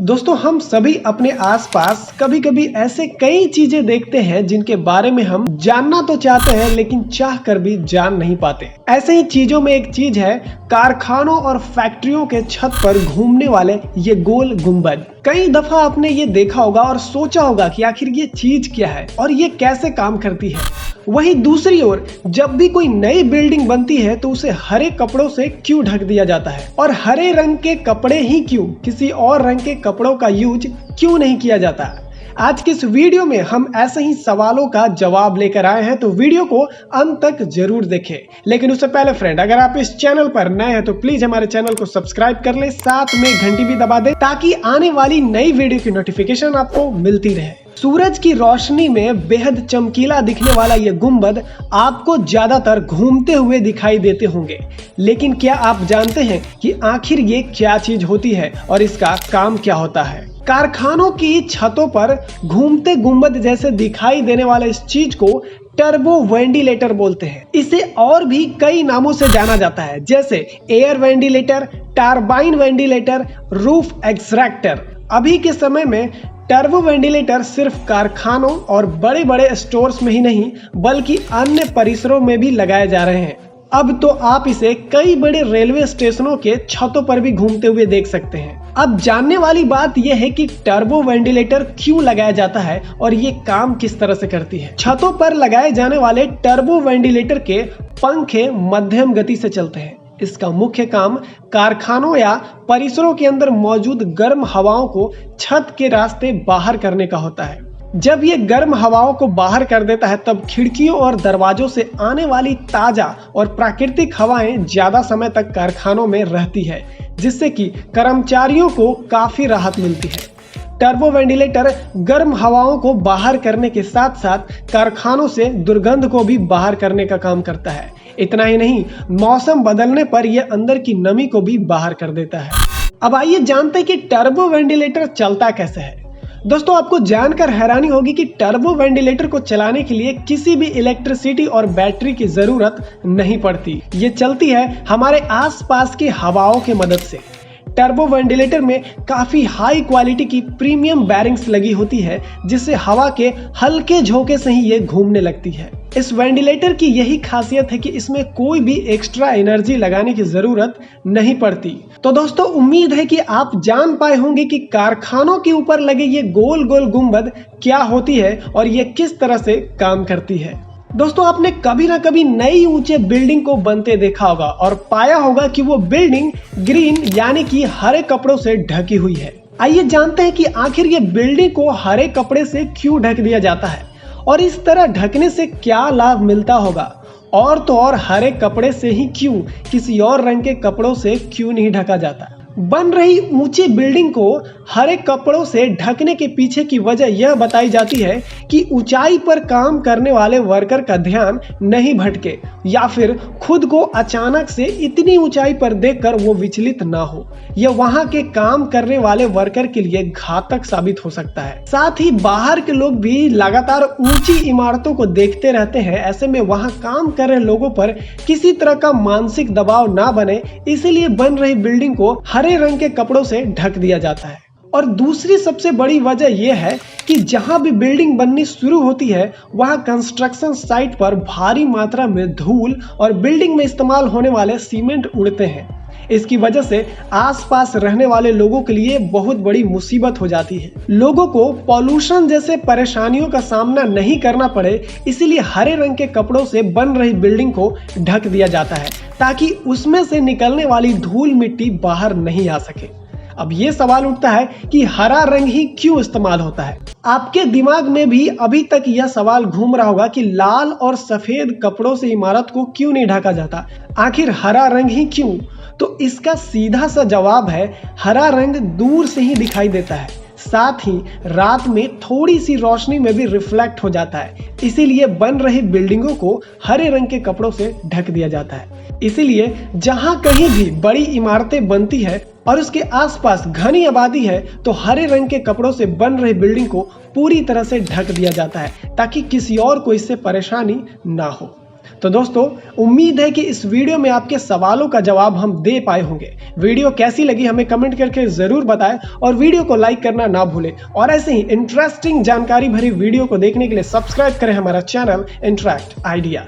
दोस्तों हम सभी अपने आसपास कभी कभी ऐसे कई चीजें देखते हैं जिनके बारे में हम जानना तो चाहते हैं लेकिन चाह कर भी जान नहीं पाते। ऐसे ही चीजों में एक चीज है कारखानों और फैक्ट्रियों के छत पर घूमने वाले ये गोल गुंबद। कई दफा आपने ये देखा होगा और सोचा होगा कि आखिर ये चीज क्या है और ये कैसे काम करती है। वहीं दूसरी ओर जब भी कोई नई बिल्डिंग बनती है तो उसे हरे कपड़ों से क्यों ढक दिया जाता है, और हरे रंग के कपड़े ही क्यों, किसी और रंग के कपड़ों का यूज क्यों नहीं किया जाता। आज के इस वीडियो में हम ऐसे ही सवालों का जवाब लेकर आए हैं, तो वीडियो को अंत तक जरूर देखें। लेकिन उससे पहले फ्रेंड, अगर आप इस चैनल पर नए हैं तो प्लीज हमारे चैनल को सब्सक्राइब कर ले, साथ में घंटी भी दबा दें ताकि आने वाली नई वीडियो की नोटिफिकेशन आपको मिलती रहे। सूरज की रोशनी में बेहद चमकीला दिखने वाला ये गुंबद आपको ज्यादातर घूमते हुए दिखाई देते होंगे, लेकिन क्या आप जानते हैं कि आखिर ये क्या चीज होती है और इसका काम क्या होता है। कारखानों की छतों पर घूमते गुंबद जैसे दिखाई देने वाले इस चीज को टर्बो वेंटिलेटर बोलते हैं। इसे और भी कई नामों से जाना जाता है, जैसे air ventilator, turbine ventilator, roof extractor. अभी के समय में टर्बो वेंटिलेटर सिर्फ कारखानों और बड़े बड़े स्टोर्स में ही नहीं बल्कि अन्य परिसरों में भी लगाए जा रहे हैं। अब तो आप इसे कई बड़े रेलवे स्टेशनों के छतों पर भी घूमते हुए देख सकते हैं। अब जानने वाली बात यह है कि टर्बो वेंटिलेटर क्यों लगाया जाता है और ये काम किस तरह से करती है। छतों पर लगाए जाने वाले टर्बो वेंटिलेटर के पंखे मध्यम गति से चलते हैं। इसका मुख्य काम कारखानों या परिसरों के अंदर मौजूद गर्म हवाओं को छत के रास्ते बाहर करने का होता है। जब ये गर्म हवाओं को बाहर कर देता है तब खिड़कियों और दरवाजों से आने वाली ताजा और प्राकृतिक हवाएं ज्यादा समय तक कारखानों में रहती है, जिससे कि कर्मचारियों को काफी राहत मिलती है। टर्बो वेंटिलेटर गर्म हवाओं को बाहर करने के साथ साथ कारखानों से दुर्गंध को भी बाहर करने का काम करता है। इतना ही नहीं, मौसम बदलने पर यह अंदर की नमी को भी बाहर कर देता है। अब आइए जानते हैं कि टर्बो वेंटिलेटर चलता कैसे है। दोस्तों आपको जानकर हैरानी होगी कि टर्बो वेंटिलेटर को चलाने के लिए किसी भी इलेक्ट्रिसिटी और बैटरी की जरूरत नहीं पड़ती। ये चलती है हमारे आसपास की हवाओं की मदद से। टर्बो वेंटिलेटर में काफी हाई क्वालिटी की प्रीमियम बैरिंग्स लगी होती है, जिससे हवा के हल्के झोंके से ही ये घूमने लगती है। इस वेंटिलेटर की यही खासियत है कि इसमें कोई भी एक्स्ट्रा एनर्जी लगाने की जरूरत नहीं पड़ती। तो दोस्तों उम्मीद है कि आप जान पाए होंगे कि कारखानों के ऊपर लगे ये गोल गोल गुंबद क्या होती है और ये किस तरह से काम करती है। दोस्तों आपने कभी ना कभी नई ऊंचे बिल्डिंग को बनते देखा होगा और पाया होगा कि वो बिल्डिंग ग्रीन यानी कि हरे कपड़ों से ढकी हुई है। आइए जानते हैं कि आखिर ये बिल्डिंग को हरे कपड़े से क्यों ढक दिया जाता है और इस तरह ढकने से क्या लाभ मिलता होगा, और तो और हरे कपड़े से ही क्यों, किसी और रंग के कपड़ों से क्यों नहीं ढका जाता। बन रही ऊंची बिल्डिंग को हरे कपड़ों से ढकने के पीछे की वजह यह बताई जाती है कि ऊंचाई पर काम करने वाले वर्कर का ध्यान नहीं भटके या फिर खुद को अचानक से इतनी ऊंचाई पर देखकर वो विचलित ना हो। यह वहां के काम करने वाले वर्कर के लिए घातक साबित हो सकता है। साथ ही बाहर के लोग भी लगातार ऊंची इमारतों को देखते रहते हैं। ऐसे में वहां काम कर रहे लोगों पर किसी तरह का मानसिक दबाव ना बने, इसीलिए बन रही बिल्डिंग को हरे रंग के कपड़ों से ढक दिया जाता है। और दूसरी सबसे बड़ी वजह यह है कि जहां भी बिल्डिंग बननी शुरू होती है वहां कंस्ट्रक्शन साइट पर भारी मात्रा में धूल और बिल्डिंग में इस्तेमाल होने वाले सीमेंट उड़ते हैं। इसकी वजह से आसपास रहने वाले लोगों के लिए बहुत बड़ी मुसीबत हो जाती है। लोगों को पॉल्यूशन जैसे परेशानियों का सामना नहीं करना पड़े, इसीलिए हरे रंग के कपड़ों से बन रही बिल्डिंग को ढक दिया जाता है ताकि उसमें से निकलने वाली धूल मिट्टी बाहर नहीं आ सके। अब ये सवाल उठता है कि हरा रंग ही क्यों इस्तेमाल होता है। आपके दिमाग में भी अभी तक यह सवाल घूम रहा होगा कि लाल और सफेद कपड़ों से इमारत को क्यों नहीं ढका जाता, आखिर हरा रंग ही क्यों। तो इसका सीधा सा जवाब है, हरा रंग दूर से ही दिखाई देता है, साथ ही रात में थोड़ी सी रोशनी में भी रिफ्लेक्ट हो जाता है। इसीलिए बन रही बिल्डिंगों को हरे रंग के कपड़ों से ढक दिया जाता है। इसीलिए जहां कहीं भी बड़ी इमारतें बनती है और उसके आसपास घनी आबादी है तो हरे रंग के कपड़ों से बन रही बिल्डिंग को पूरी तरह से ढक दिया जाता है ताकि किसी और को इससे परेशानी ना हो। तो दोस्तों उम्मीद है कि इस वीडियो में आपके सवालों का जवाब हम दे पाए होंगे। वीडियो कैसी लगी हमें कमेंट करके जरूर बताएं और वीडियो को लाइक करना ना भूलें और ऐसे ही इंटरेस्टिंग जानकारी भरी वीडियो को देखने के लिए सब्सक्राइब करें हमारा चैनल इंटरैक्ट आइडिया।